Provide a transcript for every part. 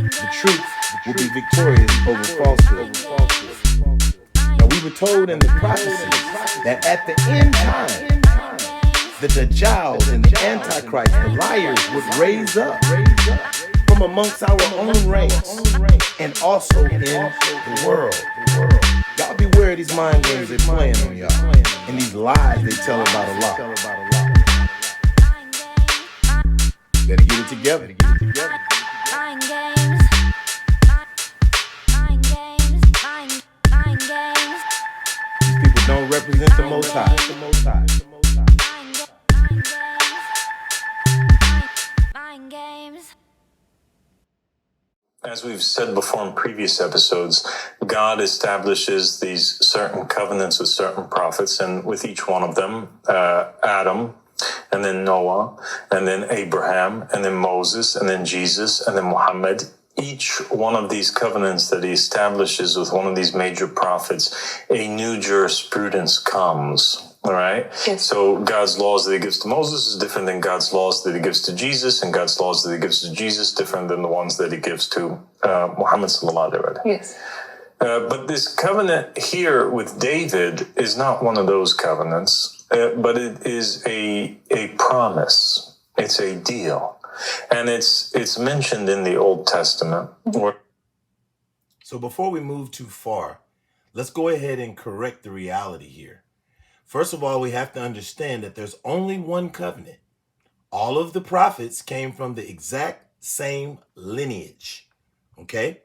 The truth will be victorious over falsehood. Now, we were told in the prophecy that at the end time, the Dajjal and the Antichrist, the liars, would raise up from amongst our own ranks and also in the world. Y'all beware of these mind games they're playing on y'all and these lies they tell about Allah. Better get it together. Mind games. Mind games. Mind games. These people don't represent the Most High. Mind games. As we've said before in previous episodes, God establishes these certain covenants with certain prophets, and with each one of them, Adam, and then Noah, and then Abraham, and then Moses, and then Jesus, and then Muhammad. Each one of these covenants that he establishes with one of these major prophets, a new jurisprudence comes. All right. Yes. So God's laws that he gives to Moses is different than God's laws that he gives to Jesus, and God's laws that he gives to Jesus different than the ones that he gives to Muhammad sallallahu alaihi wasallam. Yes. But this covenant here with David is not one of those covenants, but it is a promise. It's a deal, and it's mentioned in the Old Testament. So before we move too far, let's go ahead and correct the reality here. First of all, we have to understand that there's only one covenant. All of the prophets came from the exact same lineage. Okay?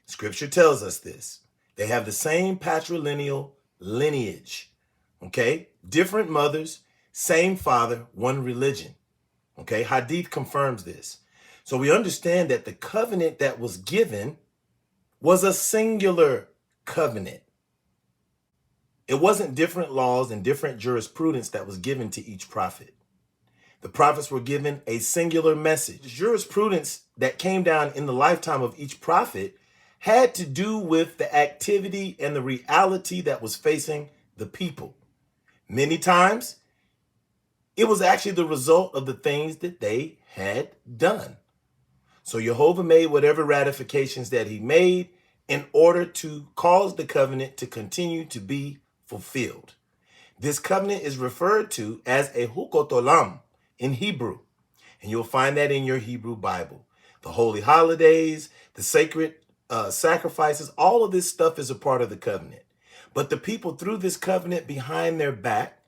Scripture tells us this. They have the same patrilineal lineage. Okay? Different mothers, same father, one religion. Okay? Hadith confirms this. So we understand that the covenant that was given was a singular covenant. It wasn't different laws and different jurisprudence that was given to each prophet. The prophets were given a singular message. The jurisprudence that came down in the lifetime of each prophet had to do with the activity and the reality that was facing the people. Many times, it was actually the result of the things that they had done. So Jehovah made whatever ratifications that he made in order to cause the covenant to continue to be fulfilled. This covenant is referred to as a hukot olam in Hebrew, and you'll find that in your Hebrew Bible. The holy holidays, the sacred sacrifices, all of this stuff is a part of the covenant. But the people threw this covenant behind their back,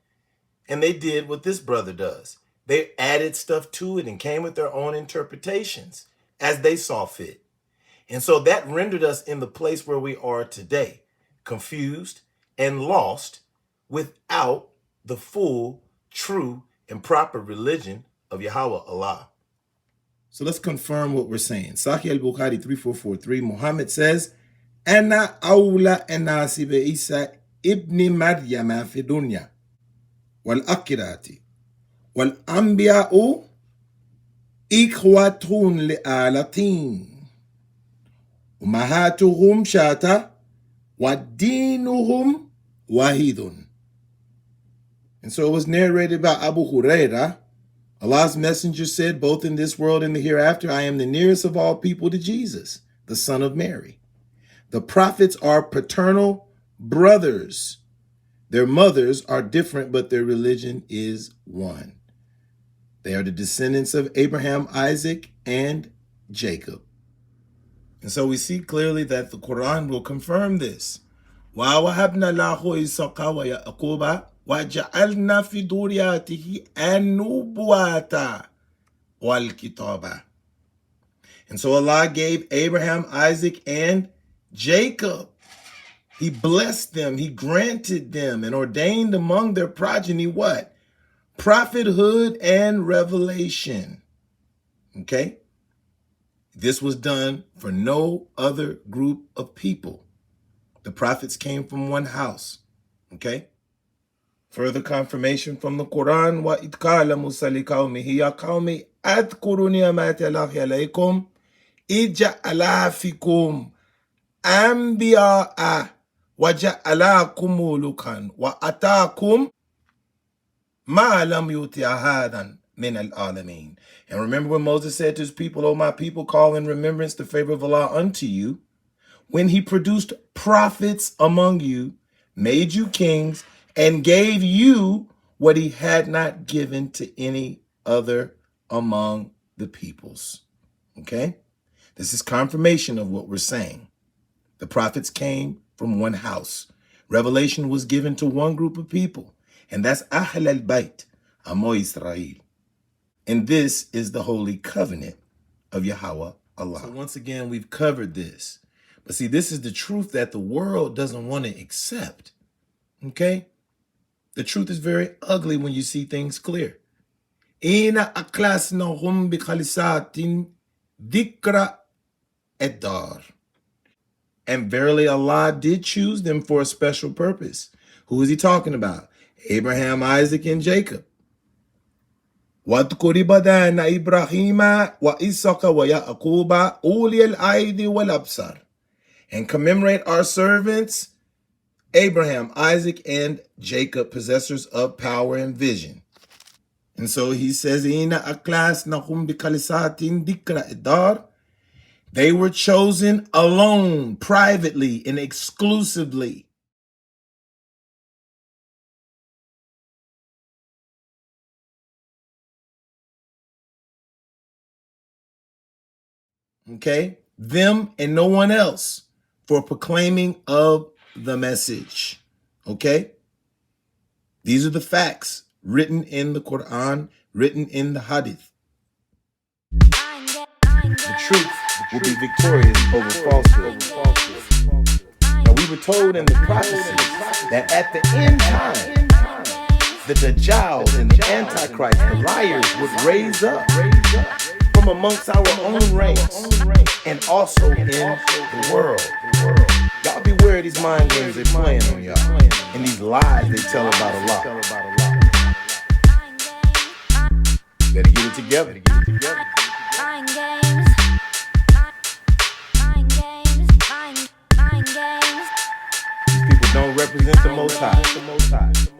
and they did what this brother does. They added stuff to it and came with their own interpretations as they saw fit. And so that rendered us in the place where we are today, confused and lost without the full, true, and proper religion of Yahweh Allah. So let's confirm what we're saying. Sahih al-Bukhari 3443, Muhammad says, Ana awla anasi bi Isa ibn Maryama fi dunya wal akhirati wal anbiya'u ikhwatun li alatin umahatuhum shata wa dinuhum wahidun. And so it was narrated by Abu Huraira. Allah's messenger said, both in this world and the hereafter, I am the nearest of all people to Jesus, the son of Mary. The prophets are paternal brothers. Their mothers are different, but their religion is one. They are the descendants of Abraham, Isaac, and Jacob. And so we see clearly that the Quran will confirm this. وَوَهَبْنَا لَهُ إِسْحَاقَ وَيَعْقُوبَ وَجَعَلْنَا فِي ذُرِّيَّتِهِ النُّبُوَّةَ وَالْكِتَابَ. And so Allah gave Abraham, Isaac, and Jacob. He blessed them, he granted them, and ordained among their progeny what? Prophethood and revelation. Okay? This was done for no other group of people. The prophets came from one house. Okay? Further confirmation from the Quran, وَإِذْ قَالَ مُوسَىٰ لِقَوْمِهِ يَا قَوْمِ اذْكُرُوا نِعْمَتَ اللَّهِ عَلَيْكُمْ إِذْ جَعَلَ فِيكُمْ أَنْبِيَاءَ وَجَعَلَكُمْ مُلُوكًا وَآتَاكُمْ مَا لَمْ يُؤْتِ أَحَدًا min al-alamin. And remember when Moses said to his people, O my people, call in remembrance the favor of Allah unto you, when he produced prophets among you, made you kings, and gave you what he had not given to any other among the peoples. Okay? This is confirmation of what we're saying. The prophets came from one house. Revelation was given to one group of people, and that's Ahl al-Bayt, Amo Israel. And this is the holy covenant of Yahweh Allah. So once again, we've covered this. But see, this is the truth that the world doesn't want to accept. Okay? The truth is very ugly when you see things clear. Ina aklasnahum bikhalisatin dikra edar. And verily Allah did choose them for a special purpose. Who is he talking about? Abraham, Isaac, and Jacob. وَاذْكُرِ بَدَانَ إِبْرَاهِيمَ وَإِسْحَاقَ وَيَعْقُوبَ أُولِي الْأَيْدِي وَالْأَبْصَارِ. And commemorate our servants, Abraham, Isaac, and Jacob, possessors of power and vision. And so he says, إِنَّ أَكْلَاسْنَهُمْ بِكَلِسَاتٍ ذِكْرَ إِدَارٍ. They were chosen alone, privately, and exclusively. Okay? Them and no one else for proclaiming of the message. Okay? These are the facts written in the Quran, written in the Hadith. The truth will be victorious over falsehood. Now, we were told in the prophecy that at the end time, the Dajjal and the Antichrist, the liars, would raise up from amongst our own ranks and also in the world. Y'all beware of these mind games they're playing on y'all and these lies they tell about Allah. Better get it together. Mind games. Mind games. Mind games. These people don't represent the Most High.